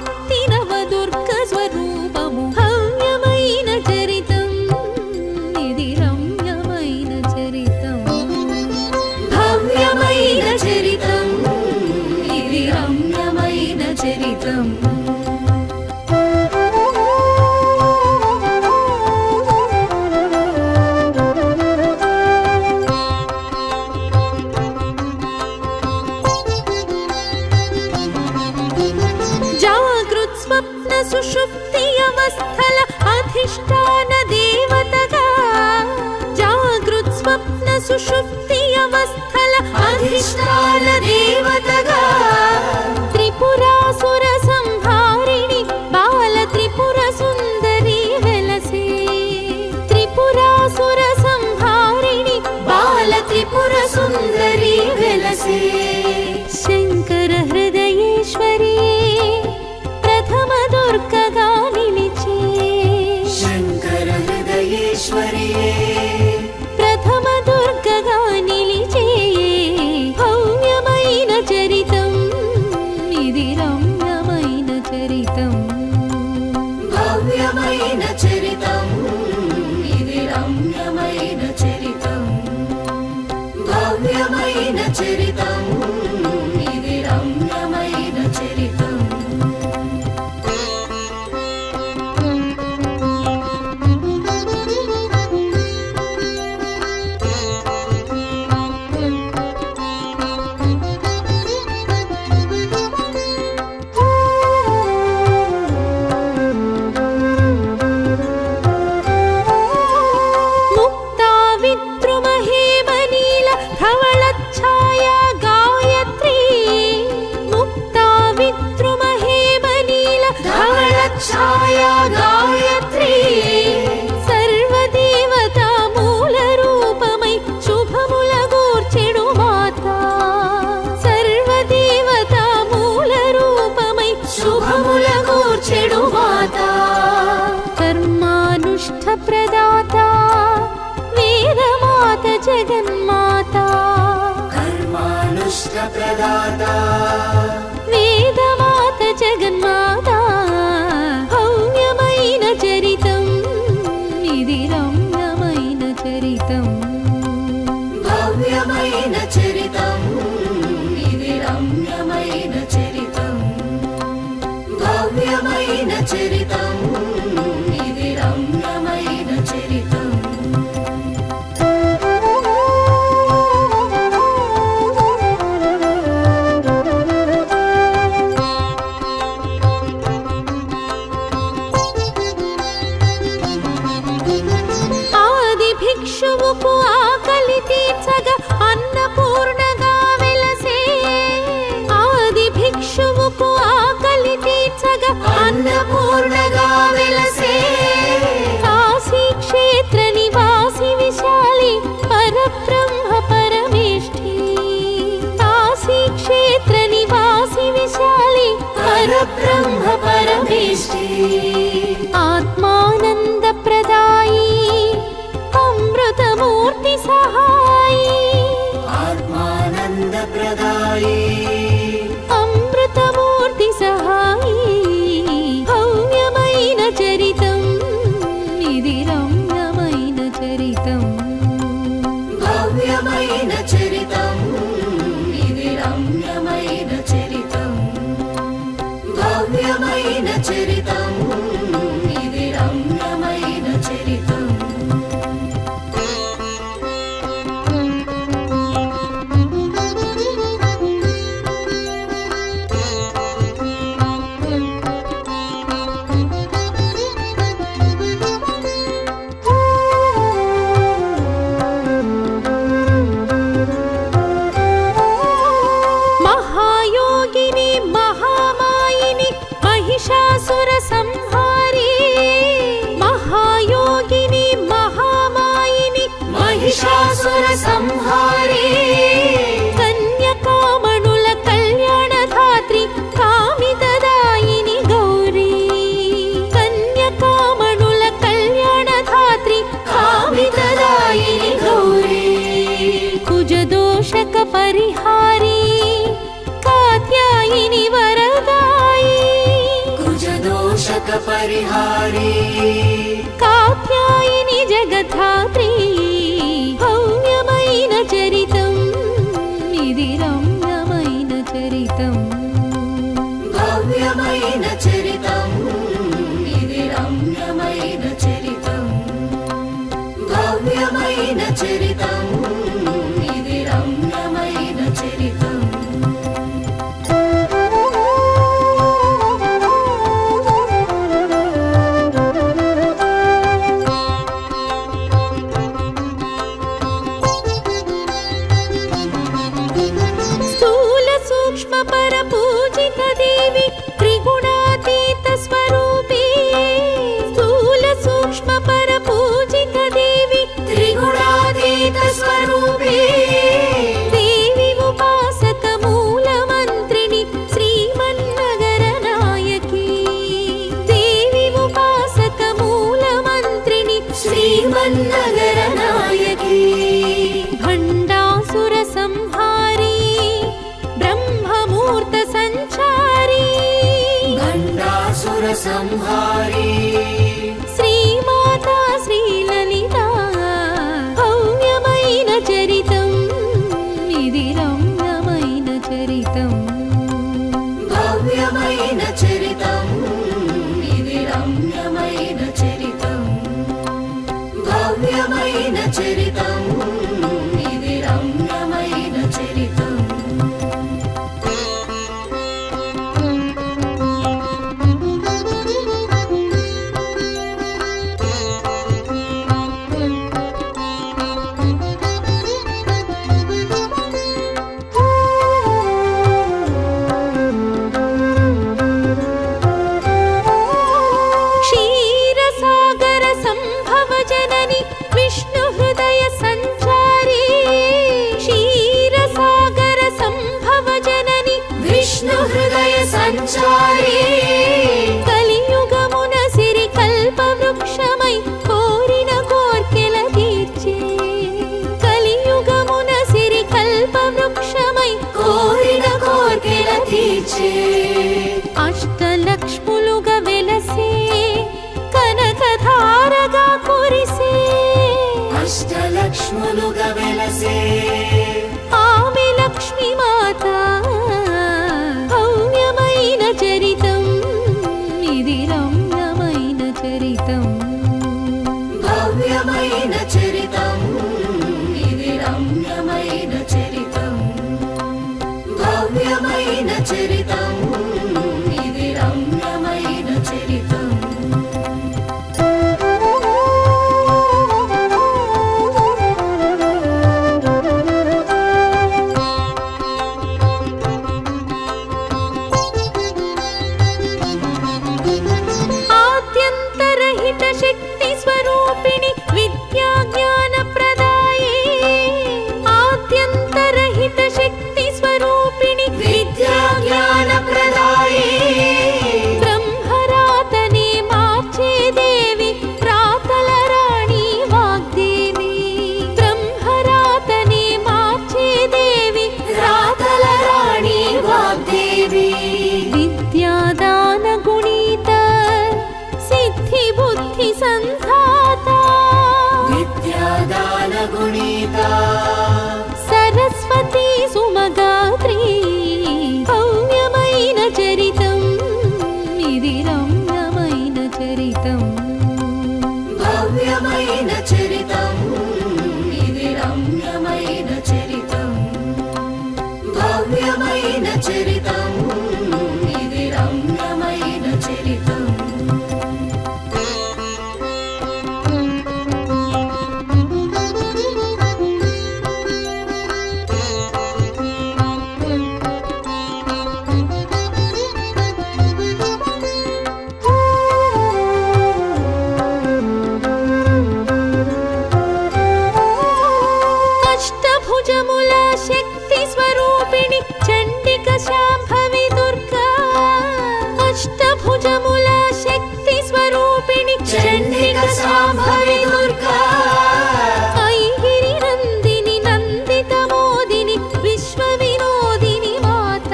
శక్తి నవదుర్గ స్వరూపము భవ్యమైన చరితం ఇది రమ్యమైన చరితం భవ్యమైన చరితం ఇది రమ్యమైన చరితం सुषुप्ति अवस्थल अधिष्ठान देवतगा जागृत स्वप्न सुषुप्ति अवस्थल अधिष्ठान देवतगा त्रिपुरासुर संहारिणि बाल त्रिपुर सुंदरी वेलसे त्रिपुरासुर संहारिणि बाल त्रिपुर सुंदरी वेलसे शंकर हृदयेश्वरी दुर्गगा निलिचे शंकर हृदयेश्वरी प्रथम दुर्गगा निलिचे भव्यమైన చరితం ఇది రమ్యమైన చరితం భవ్యమైన చరితం ఇది రమ్యమైన చరితం భవ్యమైన చరితం ఇది రమ్యమైన చరితం छाया गायत्री सर्वदेवता मूल रूपमै शुभमुल गूर्చెడు माता सर्वदेवता मूल रूपमै शुभमुल गूर्చెడు माता कर्मानुष्ठ प्रदाता वेदमात जगन्माता कर्मानुष्ठ प्रदाता वेदमात जगन्माता చరితం ఇది రమ్యమైన చరితం భవ్యమైన చరితం ఇది రమ్యమైన చరితం భవ్యమైన చరితం ఇది రమ్యమైన చరితం భిక్షువుకు ఆకలి తీర్చగా అన్నపూర్ణగా వెలసే ఆది భిక్షువుకు ఆకలి తీర్చగా అన్నపూర్ణగా వెలసే కాశీ క్షేత్ర నివాసి విశాలి పరబ్రహ్మ పరమేష్ఠి కాశీ క్షేత్ర నివాసి విశాలి పరబ్రహ్మ పరమేష్ఠి ఆత్మానంద ప్రదాయి अमृतमूर्ति सहाई आत्मानंद प्रदाई अमृतमूर्ति सहाई भव्यమైన చరితం ఇది రమ్యమైన చరితం భవ్యమైన చరితం ఇది రమ్యమైన చరితం భవ్యమైన చరితం ఇది రమ్యమైన చరితం महिषासुर संहारी महायोगिनी महामायिनी महिषासुर संहारी कन्यकामणुल कल्याणधात्री कामितदायिनी गौरी कन्यकामणुल कल्याणधात्री कामितदायिनी गौरी कुजदोषक परिहारी कात्यायिनी वरदायी परिहारी कात्यायिनि जगद्धात्री भव्यमैन चरितम् इदि रम्यमैन चरितम् भव्यमैन चरितम् इदि रम्यमैन चरितम् भव्यमैन चरितम् इदि रम्यमैन चरितम् परपूजित देवी त्रिगुणातीत स्वरूपी स्थूल सूक्ष्म परपूजित देवी त्रिगुणातीत स्वरूपी देवी उपासक मूल मंत्रिणी श्रीमन्नगर नायकी देवी उपासक मूल मंत्रिणी श्रीमन्नगर नायकी भण्डासुर संहारी ब्रह्ममूर्त संचारी भण्डासुर संहारी श्रीमाता श्रीललिता भव्यमैन चरितम् इदि रम्यमैन चरितम् भव्यमैन चरितम् इदि रम्यमैन चरितम् भव्यमैन चरितम् इदि रम्यमैन चरितम् क्षीरसागर संभव जननी विष्णु हृदय संचारी क्षीरसागर संभव जननी विष्णु हृदय संचारी కలియుగమున సిరి కల్ప వృక్షమై కోరిన కోర్కెల తీర్చే కలియుగమున సిరి కల్ప వృక్షమై కోరిన కోర్కెల తీర్చే అష్టలక్ష్ములుగా వెలసే కనకధారగా కురిసే అష్టలక్ష్ములుగా వెలసే ఆమె లక్ష్మీ మాత భవ్యమైన చరితం ఇది రమ్యమైన చరితం భవ్యమైన చరితం ఇది రమ్యమైన చరితం భవ్యమైన చరితం ఇది రమ్యమైన చరితం ఆద్యంతరహిత శక్తి స్వరూపిణి విద్యా జ్ఞాన ప్రదాయే ఆద్యంతరహిత శక్తి స్వరూపిణి విద్యా జ్ఞాన ప్రదాయే బ్రహ్మరాతనే మార్చే దేవి రాతల రాణి వాగ్దేవి బ్రహ్మరాతనే మార్చే దేవి రాతల రాణి వాగ్దేవి విద్యాదాన గుణిత సిద్ధి బుద్ధి సంధాత విద్యాదాన గుణిత సరస్వతి సుమగాత్రి భవ్యమైన చరితం ఇది రమ్యమైన చరితం భవ్యమైన చరితం ఇది రమ్యమైన చరితం భవ్యమైన చరితం ఇది రమ్యమైన చరితం అష్టభుజముల శక్తి స్వరూపిణి చండిక శాంభవి దుర్గా అష్టభుజముల శక్తి స్వరూపిణి చండిక శాంభవి దుర్గా ఐగిరి నందిని నందిత మోదిని విశ్వ వినోదిని మాత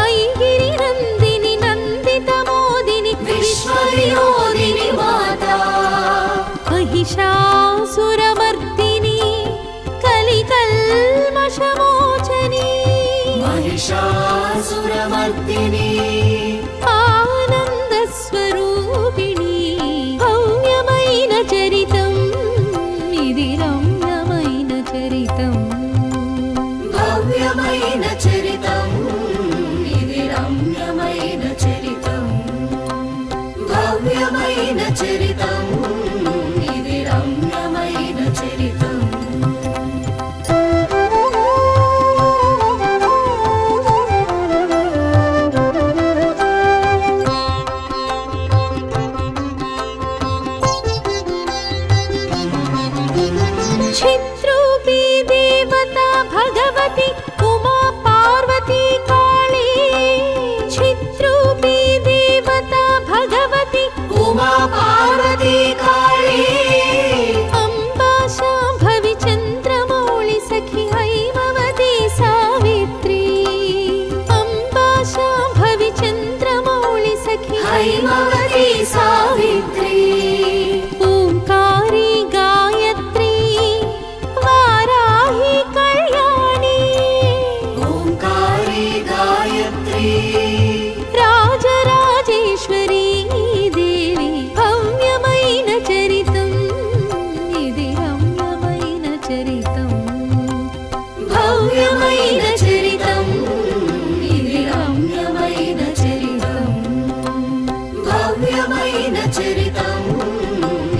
ఐగిరి నందిని నందిత మోదిని मूर्तिनी आनंद स्वरूपिणी भव्यమైన చరితం ఇది రమ్యమైన చరితం भव्यమైన చరితం ఇది రమ్యమైన చరితం భవ్యమైన చరితం ఇది రమ్యమైన చరితం చిత్రూపీ దేవత భగవతి ఉమా పార్వతీ కాళీ చిత్రూపీ దేవత భగవతి उमा पार्वती काली అంబా శాంభవి చంద్రమౌళి సఖి హైమవతి సావిత్రి అంబా శాంభవి చంద్రమౌళి సఖి हैमवती सावित्री ఓంకారి గాయత్రి వారాహి కళ్యాణి ओंकारी गायत्री రాజరాజేశ్వరి దేవి భవ్యమైన చరితం ఇది రమ్యమైన చరితం భవ్యమైన చరితం ఇది రమ్యమైన చరితం భవ్యమైన చరితం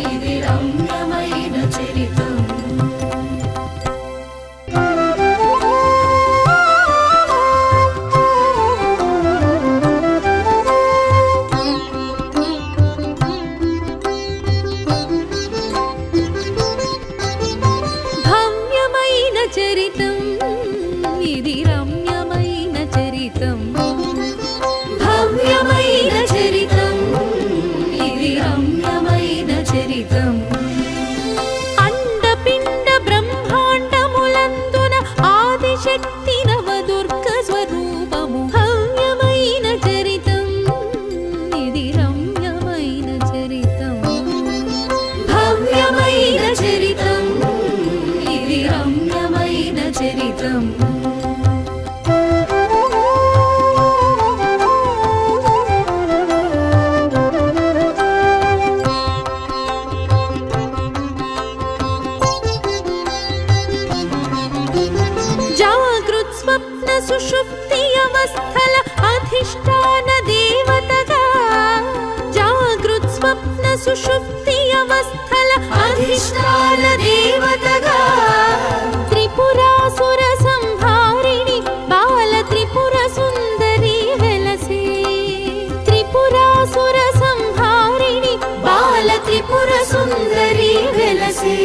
ఇది రమ్యమైన చరితం భవ్యమైన చరితం ఇది రమ్యమైన చరితం భవ్యమైన చరితం ఇది రమ్యమైన చరితం అండపిండ బ్రహ్మాండములందున ఆదిశక్తి నవదుర్గ స్వరూపము భవ్యమైన చరితం ఇది రమ్యమైన చరితం భవ్యమైన చరితం ఇది రమ్యమైన చరితం జాగృత్ స్వప్న సుషుప్తి అవస్థల అధిష్టాన దేవతగా జాగృత్ స్వప్న సుషుప్తి అవస్థల అధిష్టాన దేవతగా త్రిపురాసుర సంహారిణి బాల త్రిపుర సుందరి వెలసే త్రిపురాసుర సంహారిణి బాల త్రిపుర సుందరి వెలసే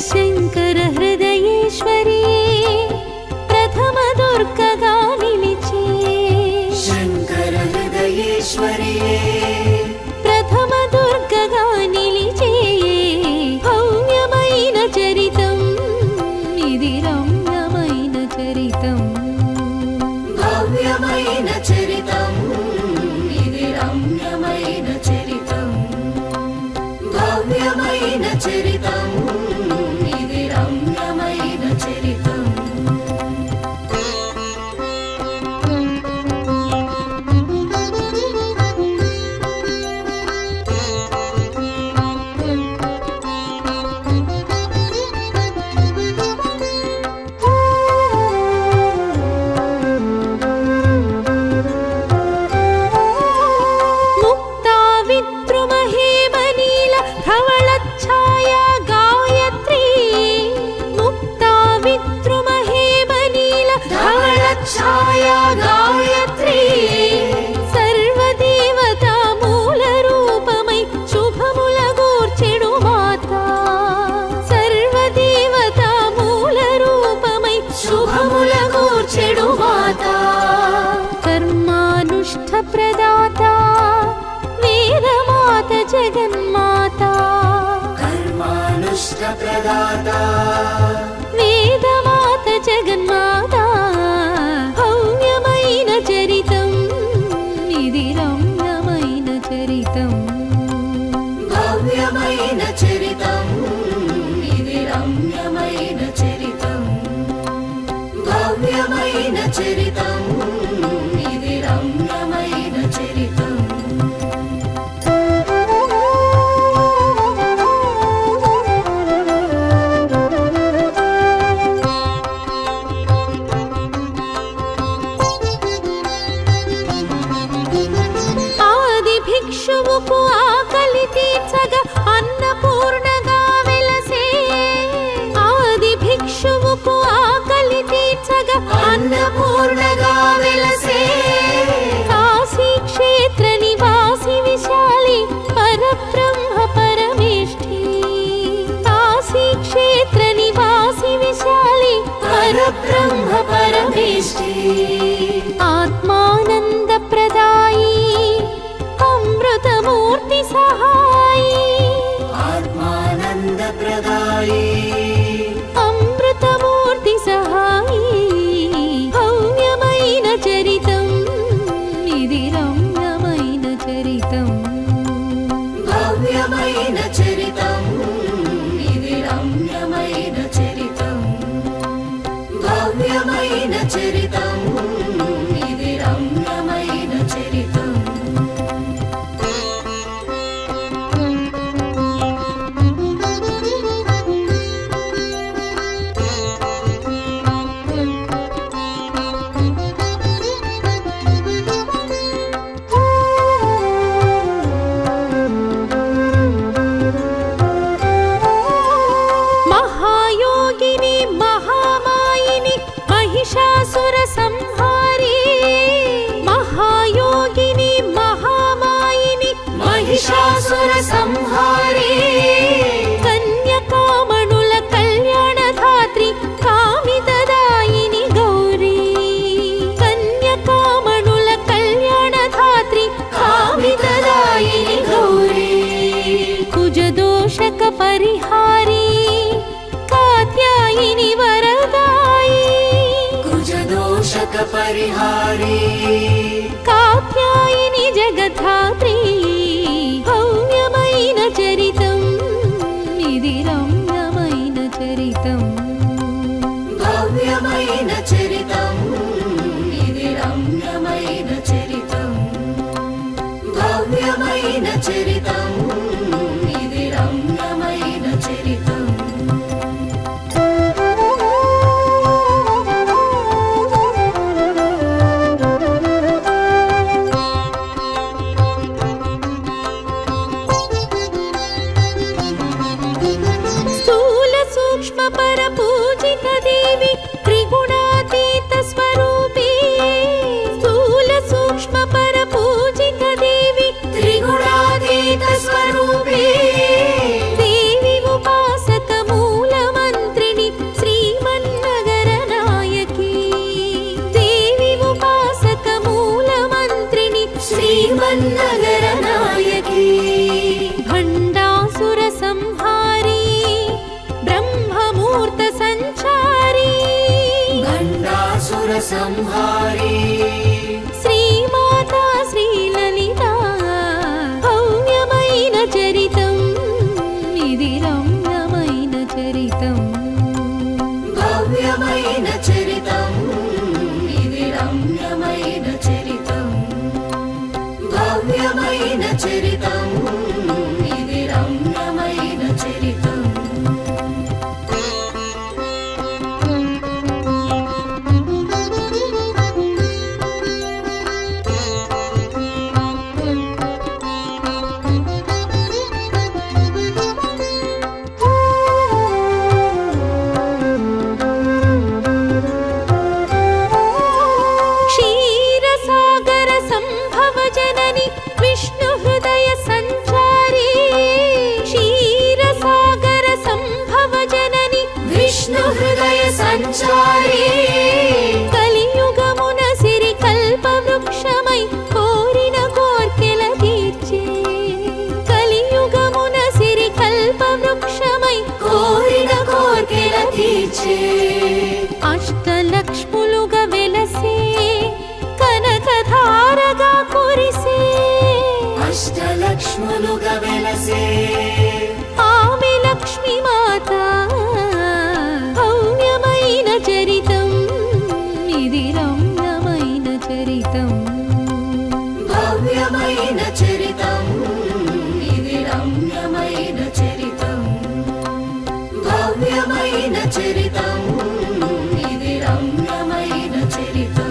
శంకర హృదయేశ్వరి ప్రథమ దుర్గగా నిలిచే శంకర హృదయేశ్వరి ప్రథమ దుర్గగా నిలిచే భవ్యమైన చరితం ఇది రమ్యమైన చరితం భవ్యమైన చరితం ఇది రమ్యమైన చరితం భవ్యమైన చరితం ఇది రమ్యమైన చరితం ముక్తా విద్రుమహేమనీల ధవళఛాయా గాయత్రీ ముక్తా విద్రుమహేమనీల ధవళఛాయా గాయత్రీ సర్వదేవతా మూల రూపమై శుభముల గూర్చెడు మాత సర్వదేవతా మూల రూపమై శుభముల గూర్చెడు మాత కర్మానుష్ఠ ప్రదాత వేదమాత జగన్మాత కర్మానుష్ఠ ప్రదాత వేదమాత జగన్మాత భవ్యమైన చరితం ఇది రమ్యమైన చరితం భవ్యమైన చరితం ఇది రమ్యమైన చరితం భవ్యమైన చరితం ఇది రమ్యమైన భిక్షువుకు ఆకలి తీర్చగా అన్నపూర్ణగా వెలసే ఆది భిక్షువుకు ఆకలి తీర్చగా అన్నపూర్ణగా వెలసే కాశీ క్షేత్ర నివాసి విశాలి పరబ్రహ్మ పరమేష్ఠి కాశీ క్షేత్ర నివాసి విశాలి పరబ్రహ్మ పరమేష్ఠి ఆత్మానంద ప్రదాయి అమృతమూర్తి సహాయి ఆత్మానంద ప్రదాయి అమృతమూర్తి సహాయి భవ్యమైన చరితం ఇది రమ్యమైన చరితం భవ్యమైన చరితం ఇది రమ్యమైన చరితం భవ్యమైన చరితం ఇది రమ్యమైన చరితం మహాయోగిని మహామాయిని మహిషాసుర సంహారి మహాయోగిని మహామాయిని మహిషాసుర సంహారి కన్యకామణుల కళ్యాణధాత్రి కామితదాయిని గౌరీ కన్యకామణుల కళ్యాణధాత్రి కామితదాయిని గౌరీ కుజదోషక పరిహారి కాత్యాయిని వరదాయి కుజదోషక పరిహారి కాత్యాయిని జగద్ధాత్రి భవ్యమైన చరితం ఇది రమ్యమైన చరితం భవ్యమైన చరితం ఇది రమ్యమైన చరితం భవ్యమైన చరితం ఇది రమ్యమైన చరితం స్థూల సూక్ష్మ పర పూజిత దేవి త్రిగుణాతీత స్వరూపి స్థూల సూక్ష్మ పర పూజిత దేవి త్రిగుణాతీత స్వరూపే దేవి ఉపాసక మూల మంత్రిని శ్రీమన్నగర నాయకి దేవి ఉపాసక మూల మంత్రిని శ్రీమన్నగర నాయకి భండాసుర సంహారి బ్రహ్మమూర్త సంచారి భండాసుర సంహారి శ్రీమాతా శ్రీలలిత భవ్యమైన చరితం ఇది రమ్యమైన చరితం భవ్యమైన చరితం ఇది రమ్యమైన చరితం భవ్యమైన చరితం ఇది రమ్యమైన చరితం క్షీరసాగర సంభవ జనని విష్ణు హృదయ సంచారి క్షీరసాగర సంభవ జనని విష్ణు హృదయ సంచారి కలియుగమున సిరి కల్ప వృక్షమై కోరిన కోర్కెల తీర్చే కలియుగమున సిరి కల్ప వృక్షమై కోరిన కోర్కెల తీర్చే అష్టలక్ష్ములుగా వెలసే కనకధారగా కురిసే అష్టలక్ష్ములుగా వెలసే ఆమె లక్ష్మీ మాత భవ్యమైన చరితం ఇది రమ్యమైన చరితం భవ్యమైన చరితం ఇది రమ్యమైన చరితం భవ్యమైన చరితం ఇది రమ్యమైన చరితం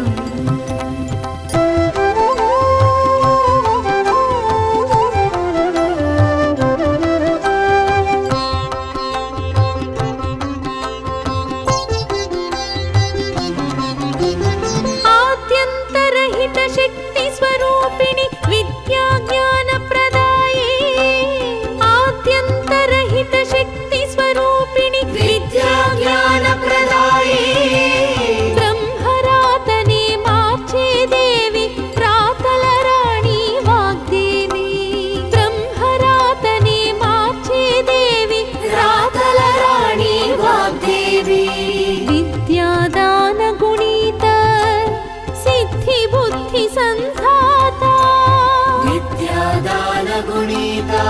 गुणिता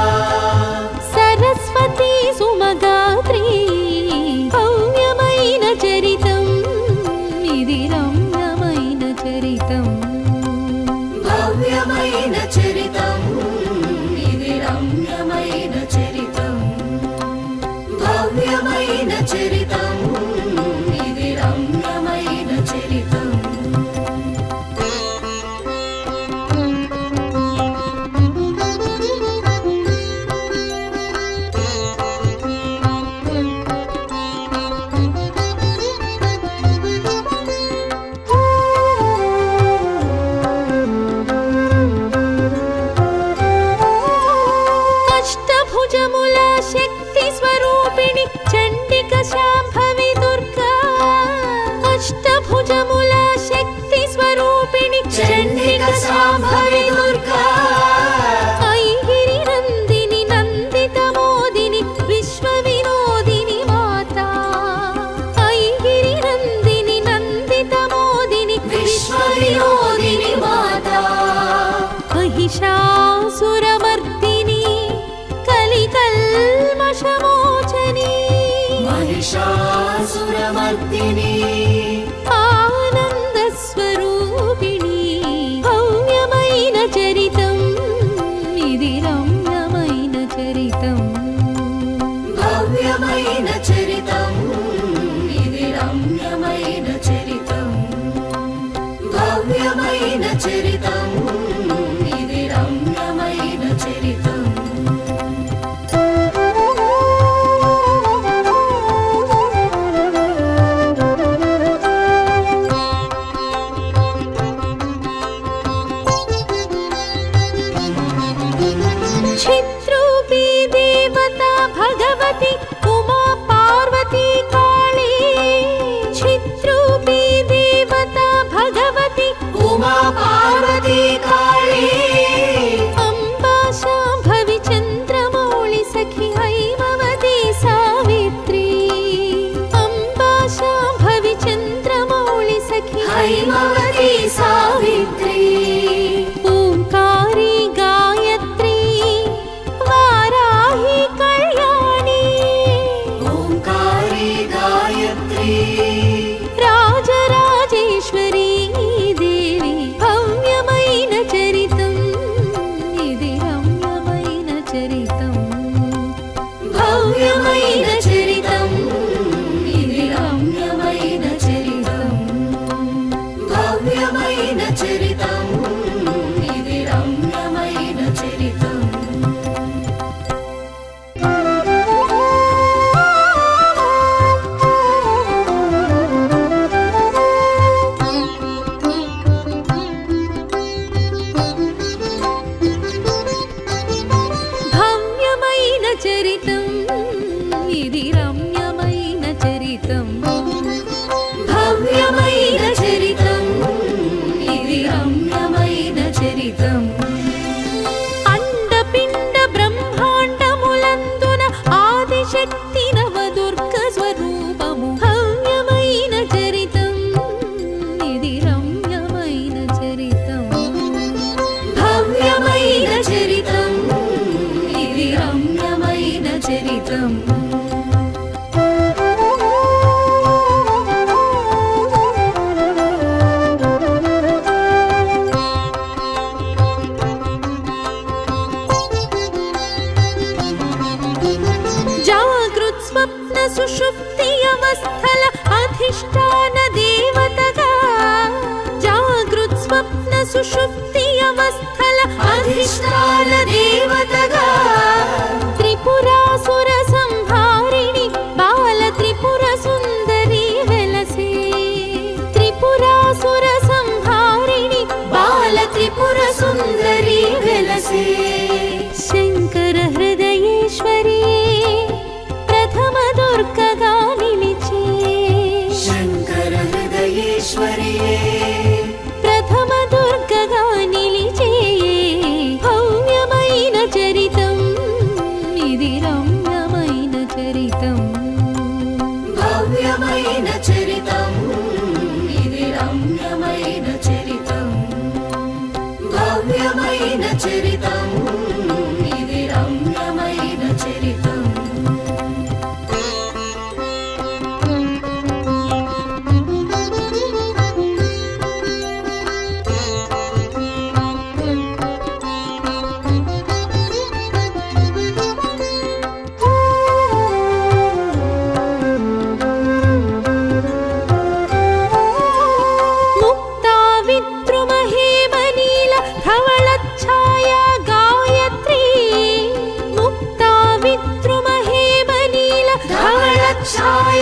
सरस्वती सुमगात्री भव्यమైన చరితం ఇది రమ్యమైన చరితం भव्यమైన చరితం ఇది రమ్యమైన చరితం భవ్యమైన చరితం ఇది రమ్యమైన చరితం महिषासुरमर्दिनी कलिकल्मषमोचनी महिषासुरमर्दिनी आनन्दस्वरूपिणी भव्यమైన చరితం ఇది రమ్యమైన చరితం భవ్యమైన చరితం ఇది రమ్యమైన చరితం భవ్యమైన చరితం ఇది రమ్యమైన చరితం చిత్రూపీ దేవత భగవతి ఉమా పార్వతీ కాళీ చిత్రూపీ దేవత భగవతి ఉమా పార్వతీ కాళీ అంబా శాంభవి చంద్రమౌళి సఖి హైమవతి సావిత్రి అంబా శాంభవి చంద్రమౌళి సఖి హైమవతి సావిత్రి ఓంకారి గాయత్రి వారాహి కళ్యాణి ఓంకారి గాయత్రి రాజరాజేశ్వరి దేవి భవ్యమైన చరితం ఇది రమ్యమైన చరితం భవ్యమైన చరితం ఇది రమ్యమైన చరితం భవ్యమైన చరితం ఇది రమ్యమైన చరితం భవ్యమైన చరితం ఇది రమ్యమైన చరితం భవ్యమైన చరితం ఇది రమ్యమైన చరితం అండపిండ బ్రహ్మాండములందున ఆదిశక్తి నవదుర్గ స్వరూపము భవ్యమైన చరితం ఇది రమ్యమైన చరితం భవ్యమైన చరితం ఇది రమ్యమైన చరితం జాగృత్ స్వప్న సుషుప్తి అవస్థల అధిష్టాన దేవతగా జాగృత్ స్వప్న సుషుప్తి అవస్థల అధిష్టాన దేవతగా త్రిపురాసుర సంహారిణి బాల త్రిపుర సుందరి వెలసే త్రిపురాసుర సంహారిణి బాల త్రిపుర సుందరి వెలసే శంకర హృదయేశ్వరి ప్రథమ దుర్గగా నిలిచే శంకర హృదయేశ్వరి ప్రథమ దుర్గగా నిలిచే భవ్యమైన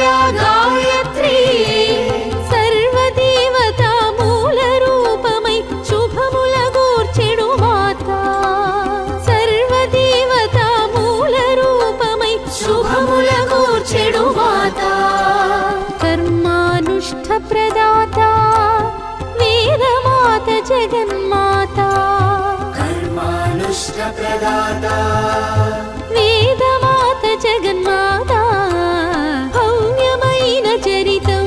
విద్యా గాయత్రి సర్వదేవతా మూల రూపమై శుభముల గూర్చెడు మాత సర్వదేవతా మూల రూపమై శుభముల గూర్చెడు మాత కర్మానుష్ఠ ప్రదాత వేదమాత జగన్మాత కర్మానుష్ఠ ప్రదాత వేదమాత జగన్మాత భవ్యమైన చరితం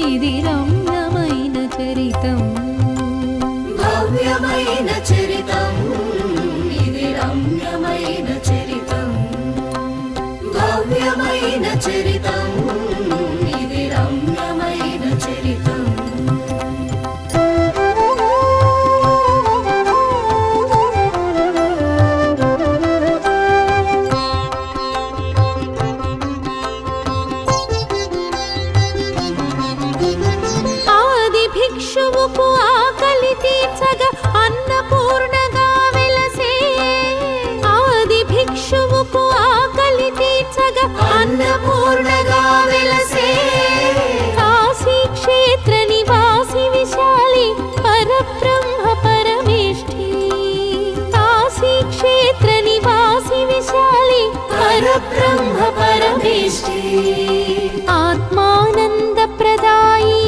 ఇది రమ్యమైన చరితం భవ్యమైన చరితం ఇది రమ్యమైన చరితం భవ్యమైన చరితం ఇది రమ్యమైన చరితం భిక్షువుకు ఆకలి తీర్చగా అన్నపూర్ణగా వెలసే ఆది భిక్షువుకు ఆకలి తీర్చగా అన్నపూర్ణగా వెలసే కాశీ క్షేత్ర నివాసి విశాలి పరబ్రహ్మ పరమేష్ఠి కాశీ క్షేత్ర నివాసి విశాలి పరబ్రహ్మ పరమేష్ఠి ఆత్మానంద ప్రదాయి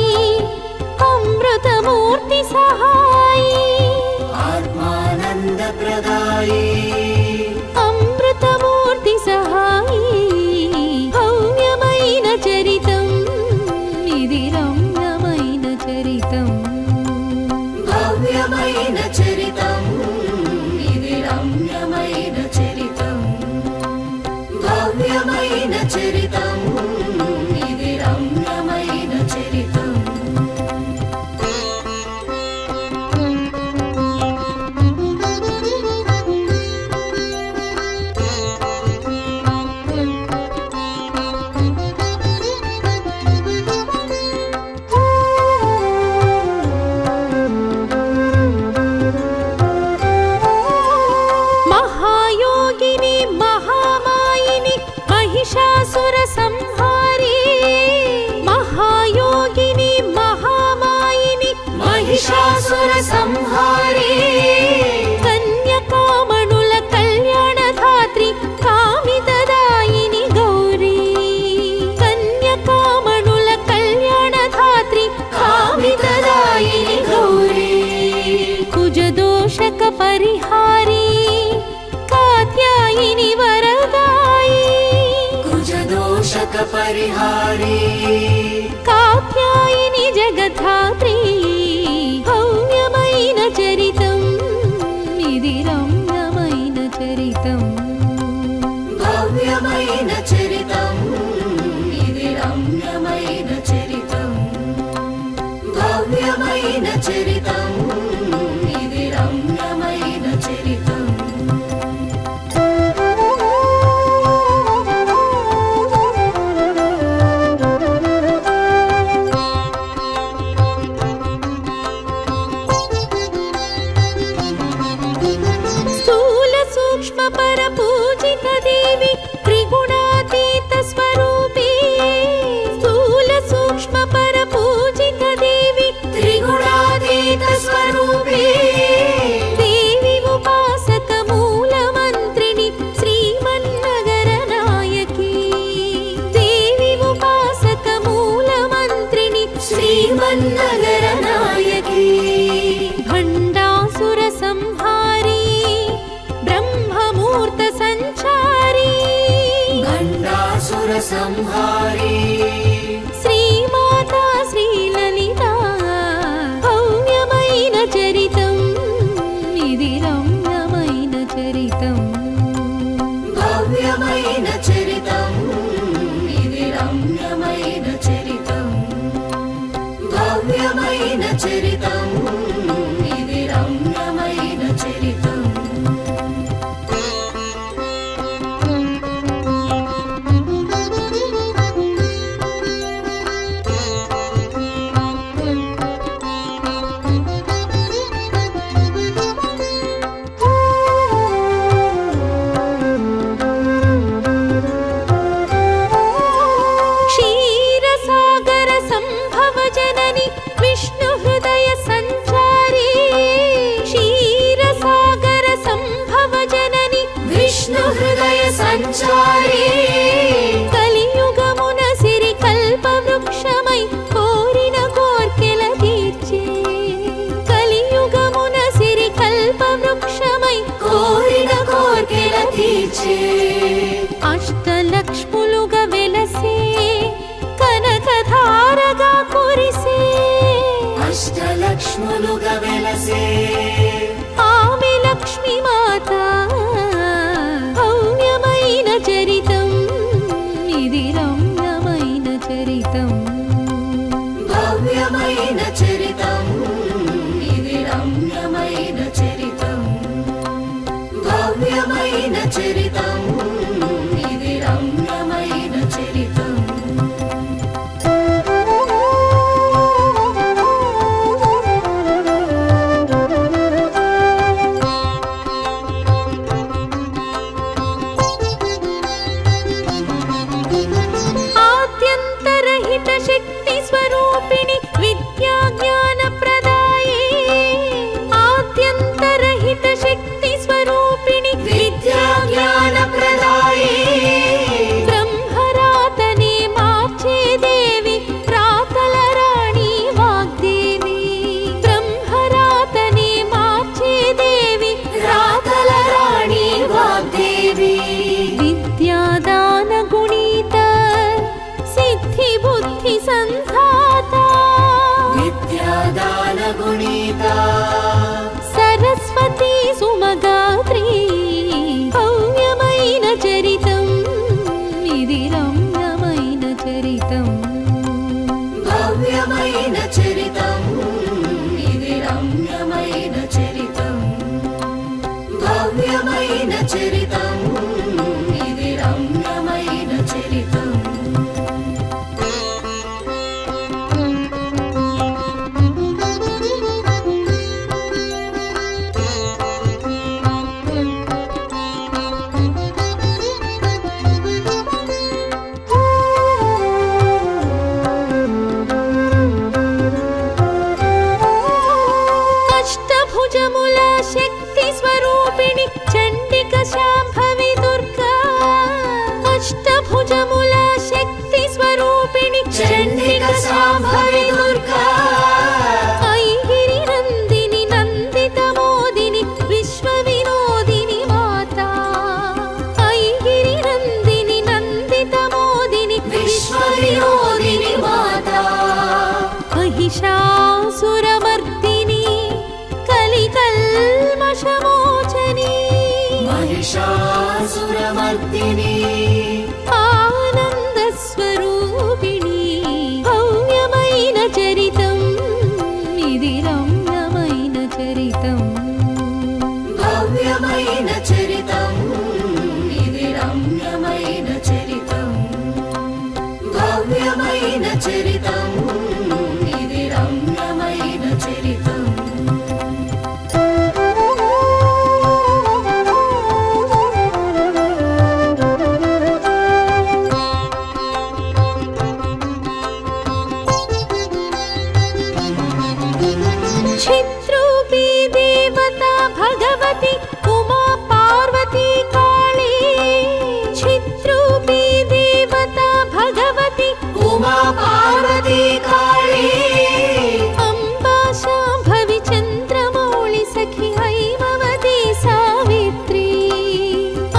అమృతమూర్తి సహాయి ఆత్మానంద ప్రదాయి అమృతమూర్తి సహాయి భవ్యమైన చరితం ఇది రమ్యమైన చరితం భవ్యమైన చరితం ఇది రమ్యమైన చరితం భవ్యమైన చరితం ఇది రమ్యమైన చరితం మహాయోగిని మహామాయిని మహిషాసుర సంహారి మహాయోగిని మహామాయిని మహిషాసుర సంహారి కన్యకామణుల కళ్యాణధాత్రి కామితదాయిని గౌరీ కన్యకామణుల కళ్యాణధాత్రి కామితదాయిని గౌరీ కుజదోషక పరిహారి కాత్యాయిని వరదాయి కుజదోషక పరిహారి కాత్యాయిని జగద్ధాత్రి భవ్యమైన చరితం ఇది రమ్యమైన చరితం భవ్యమైన చరితం ఇది రమ్యమైన చరితం భవ్యమైన చరితం ఇది రమ్యమైన చరితం స్థూల సూక్ష్మ పర పూజిత దేవి త్రిగుణాతీత స్వరూపి స్థూల సూక్ష్మ పర పూజిత దేవి త్రిగుణాతీత స్వరూపే దేవి ఉపాసక మూల మంత్రిని శ్రీమన్నగర నాయకి దేవి ఉపాసక మూల మంత్రిని శ్రీమన్నగర నాయకి భండాసుర సంహారి బ్రహ్మమూర్త సంచారి భండాసుర సంహారి శ్రీమాతా శ్రీలలిత భవ్యమైన చరితం ఇది రమ్యమైన చరితం భవ్యమైన చరితం ఇది రమ్యమైన చరితం భవ్యమైన చరితం ఇది రమ్యమైన చరితం నిలిచే అష్టలక్ష్ములుగా వెలసే కనకధారగా కురిసే అష్టలక్ష్ములుగా వెలసే ఆమె లక్ష్మీ మాత భవ్యమైన చరితం ఇది రమ్యమైన చరితం భవ్యమైన చరితం ఇది రమ్యమైన చరితం భవ్యమైన చరితం ఇది రమ్యమైన చరితం ఆద్యంతరహిత శక్తి స్వరూపిణి విద్యా జ్ఞాన ప్రదాయే ఆద్యంతరహిత శక్తి స్వరూపిణి విద్యా జ్ఞాన ప్రదాయే బ్రహ్మరాతనే మార్చే దేవి రాతల రాణి వాగ్దేవి బ్రహ్మరాతనే మార్చే దేవి రాతల రాణి వాగ్దేవి విద్యాదాన గుణిత సిద్ధి బుద్ధి సంధాత విద్యాదాన గుణిత సరస్వతి సుమగాత్రి భవ్యమైన చరితం ఇది రమ్యమైన చరితం భవ్యమైన చరితం ఇది రమ్యమైన చరితం భవ్యమైన చరితం ఇది రమ్యమైన చరితం అష్టభుజముల శక్తి స్వరూపిణి చండిక శాంభవి దుర్గా అష్టభుజముల శక్తి స్వరూపిణి చండిక శాంభవి దుర్గా ఐగిరి నందిని నందిత మోదిని విశ్వ వినోదిని మాత ఐగిరి నందిని నందిత మోదిని విశ్వ వినోదిని మాత మహిషాసురమర్దిని కలికల్మషమోచని మహిషాసురమర్దిని ఆనంద స్వరూపిణి భవ్యమైన చరితం ఇది రమ్యమైన చరితం భవ్యమైన చరితం ఇది రమ్యమైన చరితం భవ్యమైన చరితం ఇది రమ్యమైన చరితం చిత్రూపీ దేవత భగవతి ఉమా పార్వతీ కాళీ చిత్రూపీ దేవత భగవతి ఉమా పార్వతీ కాళీ అంబా శాంభవి చంద్రమౌళి సఖి హైమవతి సావిత్రి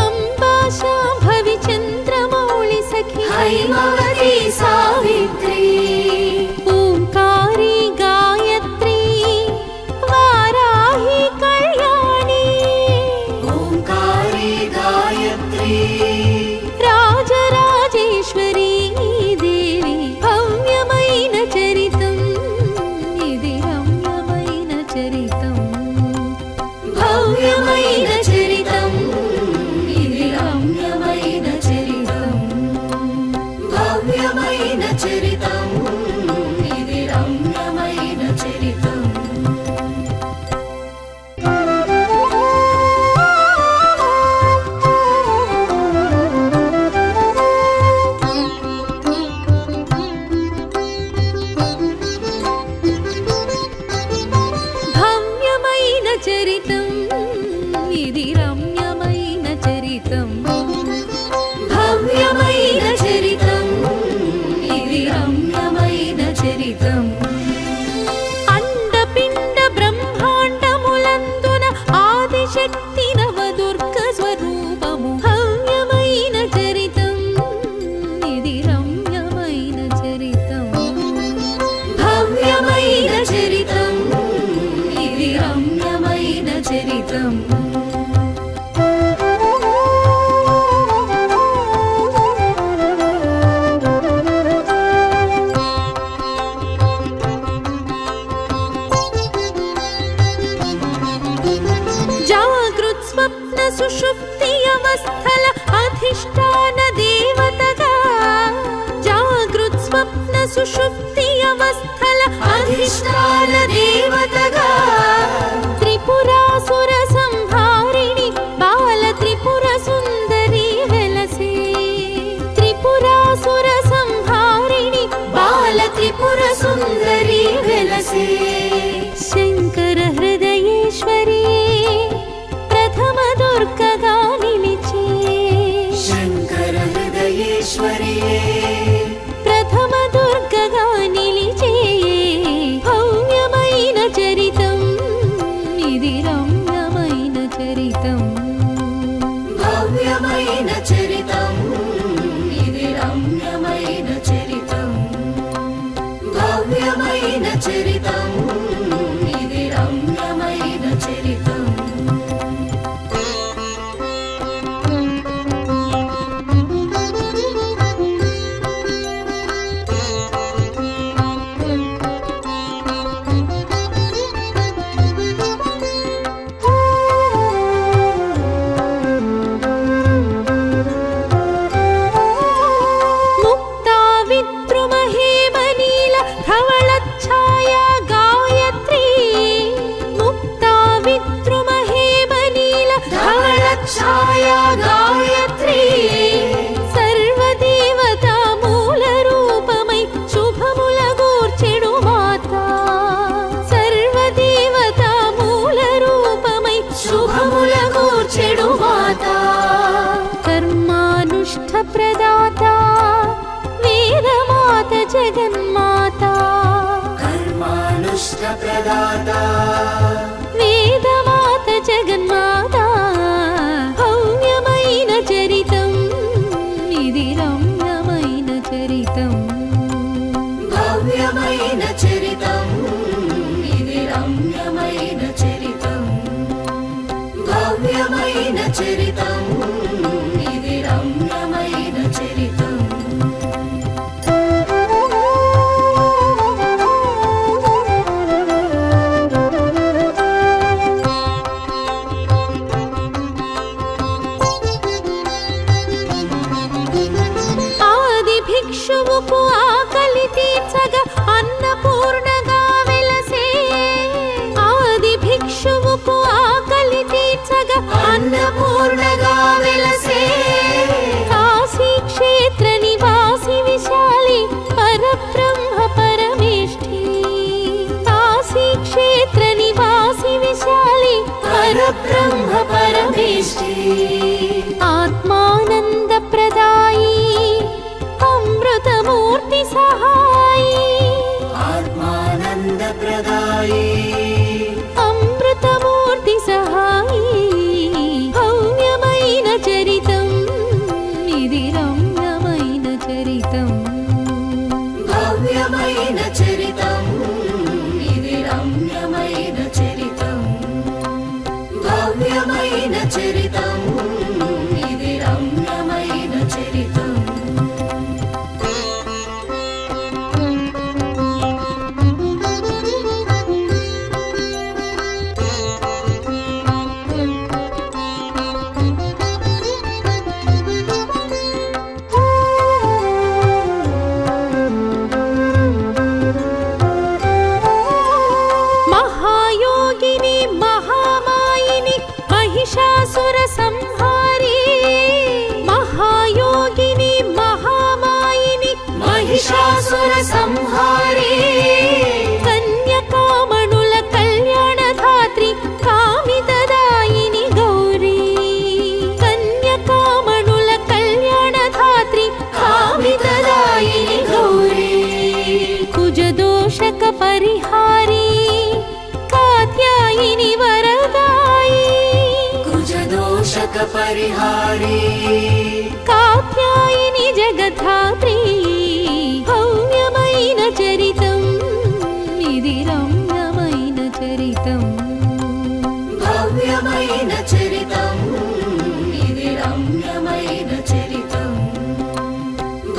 అంబా శాంభవి చంద్రమౌళి సఖి హైమవతి సావిత్రి ఓంకారి గాయత్రి వారాహి కళ్యాణి ఓంకారి గాయత్రి రాజరాజేశ్వరి దేవి భవ్యమైన చరితం ఇది రమ్యమైన చరితం భవ్యమైన చరితం ఇది రమ్యమైన చరితం భవ్యమైన చరితం ఇది రమ్యమైన చరితం సుషుప్తి అవస్థల అధిష్టాన దేవతగా జాగృత్ స్వప్న సుషుప్తి అవస్థల అధిష్టాన దేవతగా త్రిపురాసుర సంహారిణి బాల త్రిపుర సుందరి వెలసే త్రిపురాసుర సంహారిణి బాల త్రిపుర సుందరి వెలసే శంకర హృదయేశ్వరి ప్రథమ దుర్గగా నిలిచే శంకర హృదయేశ్వరి ప్రథమ దుర్గగా నిలిచే భవ్యమైన చరితం ఇది రమ్యమైన చరితం భవ్యమైన చరితం ఇది రమ్యమైన చరితం భవ్యమైన చరితం ఇది రమ్యమైన చరితం ముక్తా విద్రుమహేమనీల ధవళఛాయా గాయత్రీ ముక్తా విద్రుమహేమనీల ధవళఛాయా గాయత్రీ సర్వదేవతా మూల రూపమై శుభముల గూర్చెడు మాత సర్వదేవతా మూల రూపమై శుభముల గూర్చెడు మాత కర్మానుష్ఠ ప్రదాత వేదమాత జగన్మాత కర్మానుష్ఠ ప్రదాత వేదమాత జగన్మాత భవ్యమైన చరితం ఇది రమ్యమైన చరితం భవ్యమైన చరితం ఇది రమ్యమైన చరితం భవ్యమైన చరితం ఇది రమ్యమైన చరితం ఆది భిక్షువుకు ఆకలి తీర్చగా అన్నపూర్ణగా వెలసే ఆది భిక్షువుకు ఆకలి తీర్చగా అన్నపూర్ణగా వెలసే కాశీ క్షేత్ర నివాసి విశాలి పరబ్రహ్మ పరమేష్ఠి కాశీ క్షేత్ర నివాసి విశాలి పరబ్రహ్మ పరమేష్ఠి ఆత్మానంద ప్రదాయి అమృతమూర్తి సహాయి ఆత్మానంద ప్రదాయి అమృతమూర్తి సహాయి భవ్యమైన చరితం ఇది రమ్యమైన చరితం భవ్యమైన చరితం ఇది రమ్యమైన చరితం భవ్యమైన చరితం ఇది రమ్యమైన చరితం మహాయోగిని మహామాయిని మహిషాసుర సంహారి మహాయోగిని మహామాయిని మహిషాసుర సంహారి కన్యకామణుల కళ్యాణధాత్రి కామితదాయిని గౌరీ కన్యకామణుల కళ్యాణధాత్రి కామితదాయిని గౌరీ కుజదోషక పరిహారి కాత్యాయిని వరదాయి కుజదోషక పరిహారి కాత్యాయిని జగద్ధాత్రి భవ్యమైన చరితం ఇది రమ్యమైన చరితం భవ్యమైన చరితం ఇది రమ్యమైన చరితం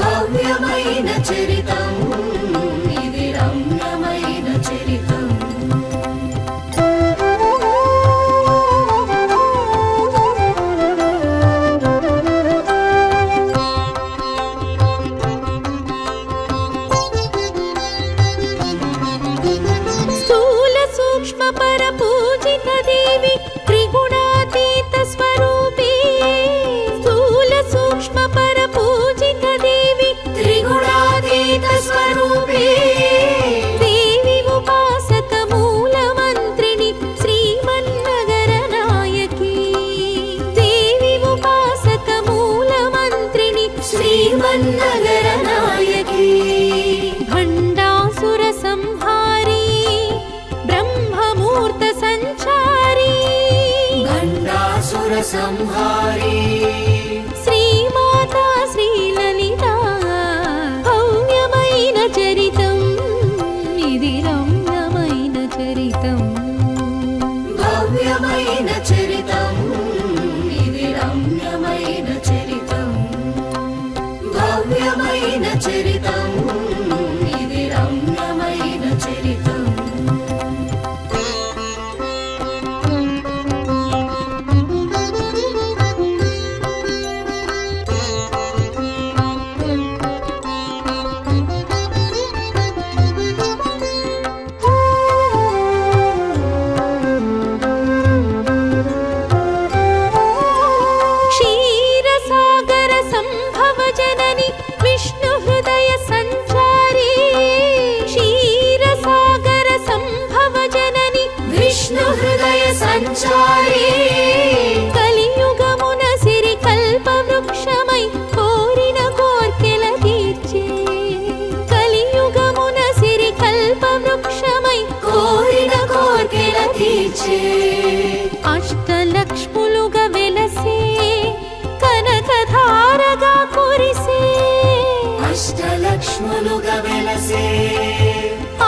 భవ్యమైన చరితం ఇది రమ్యమైన చరితం श्रीमन्नगरनायकी भण्डासुर संहारी ब्रह्ममूर्त संचारी भण्डासुर संहारी श्रीमाता श्रीललिता भव्यమైన చరితం ఇది రమ్యమైన చరితం भव्यమైన చరితం ఇది రమ్యమైన చరితం భవ్యమైన చరితం ఇది రమ్యమైన చరితం क्षीरसागर संभव जननी विष्णु हृदय संचारी क्षीरसागर संभव जननी विष्णु हृदय संचारी కలియుగమున సిరి కల్ప వృక్షమై కోరిన కోర్కెల తీర్చే కలియుగమున సిరి కల్ప వృక్షమై కోరిన కోర్కెల తీర్చే అష్టలక్ష్ములుగా వెలసే కనకధారగా కురిసే అష్టలక్ష్ములుగా వెలసే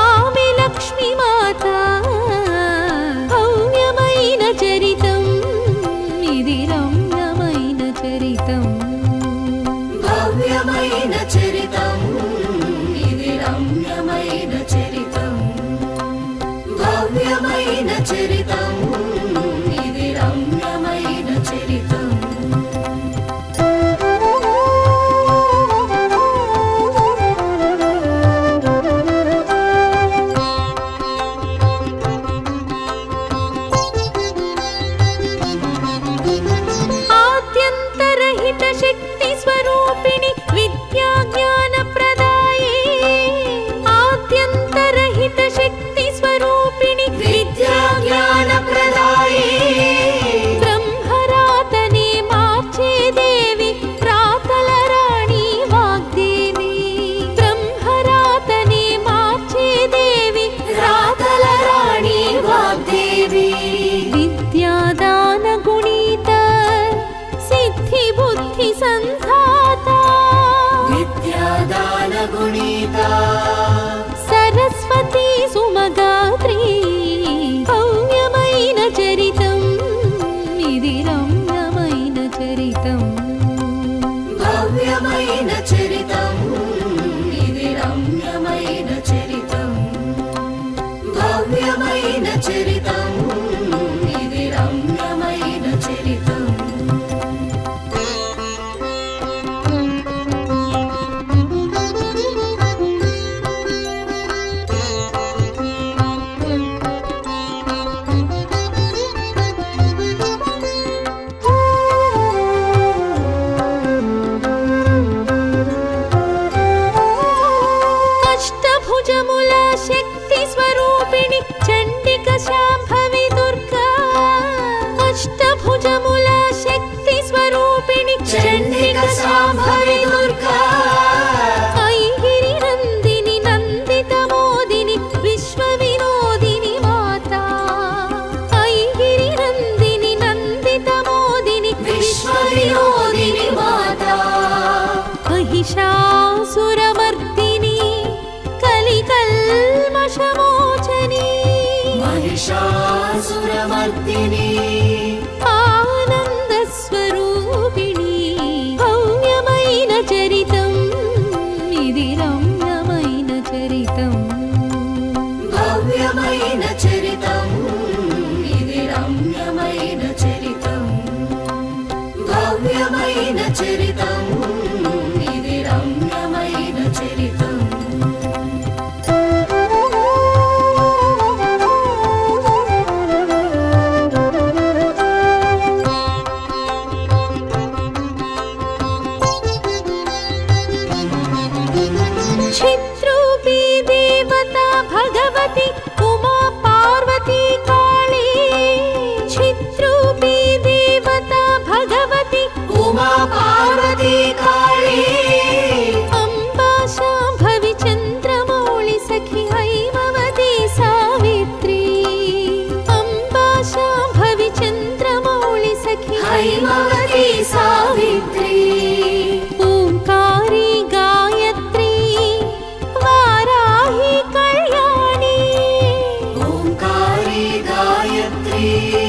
ఆమె లక్ష్మీ మాత భవ్యమైన చరితం ఇది రమ్యమైన చరితం భవ్యమైన చరితం ఇది రమ్యమైన చరితం భవ్యమైన చరితం ఇది రమ్యమైన చరితం ఆద్యంతరహిత శక్తి స్వరూపిణి విద్యా జ్ఞాన ప్రదాయే ఆద్యంతరహిత శక్తి స్వరూపిణి విద్యా జ్ఞాన ప్రదాయే బ్రహ్మరాతనే మార్చే దేవి రాతల రాణి వాగ్దేవి బ్రహ్మరాతనే మార్చే దేవి రాతల రాణి వాగ్దేవి విద్యాదాన గుణిత సిద్ధి బుద్ధి సంధాత విద్యాదాన గుణిత సరస్వతి సుమగాత్రి భవ్యమైన చరితం ఇది రమ్యమైన చరితం భవ్యమైన చరితం ఇది రమ్యమైన చరితం భవ్యమైన చరితం ఇది రమ్యమైన చరితం అష్టభుజముల శక్తి స్వరూపిణి చండిక శాంభవి దుర్గా అష్టభుజముల శక్తి స్వరూపిణి చండిక శాంభవి దుర్గా ఐగిరి నందిని నందిత మోదిని విశ్వ వినోదిని మాత ఐగిరి నందిని నందిత మోదిని విశ్వ వినోదిని మాత మహిషాసురమర్దిని కలికల్మషమోచని మహిషాసురమర్దిని ఆనంద స్వరూపిణి భవ్యమైన చరితం ఇది రమ్యమైన చరితం భవ్యమైన చరితం ఇది రమ్యమైన చరితం భవ్యమైన చరితం ఇది రమ్యమైన చరితం చిత్రూపీ దేవత భగవతి ఉమా పార్వతీ కాళీ చిత్రూపీ దేవత భగవతి ఉమా పార్వతీ కాళీ हैमवती सावित्री ओंकारी गायत्री वाराही कल्याणी ओंकारी गायत्री